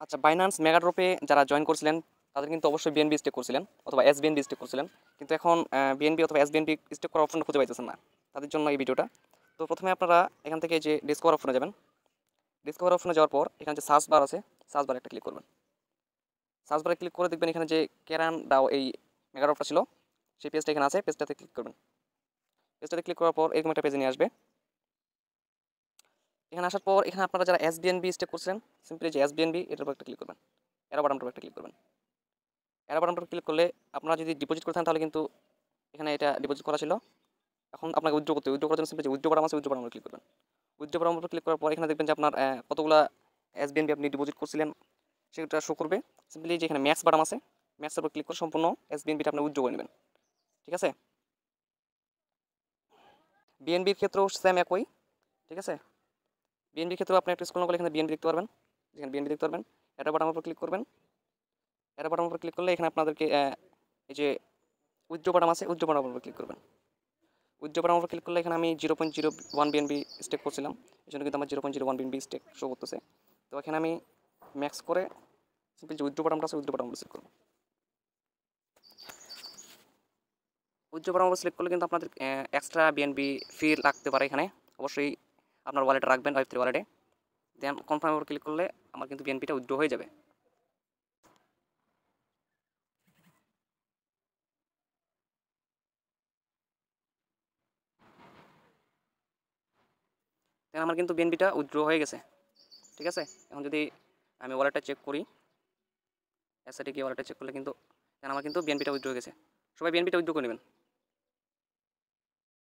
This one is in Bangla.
আচ্ছা, বাইন্যান্স মেগাড্রপে যারা জয়েন করছিলেন তাদের কিন্তু অবশ্যই বিএনবি স্টেক করছিলেন অথবা এসবিএনবি স্টেক করছিলেন, কিন্তু এখন বিএনবি অথবা এসবিএনবি স্টেক করার অপশন খুঁজে পাইতেছেন না। তাদের জন্য এই ভিডিওটা। তো প্রথমে আপনারা এখান থেকে যে ডিসকভার অপশনে যাবেন, ডিসকভার অপশনে যাওয়ার পর এখানে যে সার্চ বার আছে, সার্চ বারে একটা ক্লিক করবেন। সার্চ বারে ক্লিক করে দেখবেন এখানে যে ক্যারান ডাও এই মেগাড্রপটা ছিল সেই পেজটা এখানে আছে, পেজটাতে ক্লিক করবেন। পেজটাতে ক্লিক করার পর এরকম একটা পেজে নিয়ে আসবে। এখানে আসার পর এখানে আপনারা যারা এসবিএনবি স্টেক করছেন সিম্পলি যে এসবিএনবি এটার উপর একটা ক্লিক করবেন, এরা বাটনটার উপর একটা ক্লিক করবেন। এরা বাটনটার ক্লিক করলে আপনারা যদি ডিপোজিট করে থাকেন তাহলে কিন্তু এখানে এটা ডিপোজিট করা ছিল, এখন আপনাকে উইথড্র করতে, উইথড্র করার জন্য সিম্পলি যে উইথড্র বাটন আছে উইথড্র বাটন ক্লিক করবেন। উইথড্র বাটন উপর ক্লিক করার পর এখানে দেখবেন যে আপনার কতগুলা এসবিএনবি আপনি ডিপোজিট করছিলেন সেটা শো করবে। সিম্পলি যে এখানে ম্যাক্স বাটন আছে, ম্যাক্সের উপর ক্লিক করে সম্পূর্ণ এসবিএনবিটা আপনি উইথড্র করে নেবেন। ঠিক আছে, বিএনবির ক্ষেত্রেও সেম একই। ঠিক আছে, বিএনবির ক্ষেত্রেও আপনি একটা স্ক্রল করলে এখানে বিএনবি দেখতে পারবেন, যেখানে বিএনবি দেখতে পারবেন। এটা বাটনের উপর ক্লিক করবেন। এটা বাটনের উপর ক্লিক করলে এখানে আপনাদেরকে এই যে উইথড্র বাটন আছে উইথড্র বাটনের উপর ক্লিক করবেন। উইথড্র বাটনের উপর ক্লিক করলে এখানে আমি 0.01 বিএনবি স্টেক করছিলাম, এই জন্য কিন্তু আমার 0.01 বিএনবি স্টেক শো করতেছে। তো এখানে আমি ম্যাক্স করে সিম্পল যে উইথড্র বাটনটা আছে উইথড্র বাটন সিলেক্ট করব। উইথড্র বাটন সিলেক্ট করলে কিন্তু আপনাদের এক্সট্রা বিএনবি ফি লাগতে পারে, এখানে অবশ্যই আপনার ওয়ালেটে রাখবেন, ওয়েব3 ওয়ালেটে। দেন কনফার্মের উপর ক্লিক করলে আমার কিন্তু বিএনপিটা উইথড্র হয়ে যাবে। দেন আমার কিন্তু বিএনপিটা উইথড্র হয়ে গেছে। ঠিক আছে, এখন যদি আমি ওয়ালেটটা চেক করি, অ্যাসেটে গিয়ে ওয়ালেটটা চেক করলে কিন্তু দেন আমার কিন্তু বিএনপিটা উইথড্র হয়ে গেছে। সবাই বিএনপিটা উইথড্র করে নেবেন।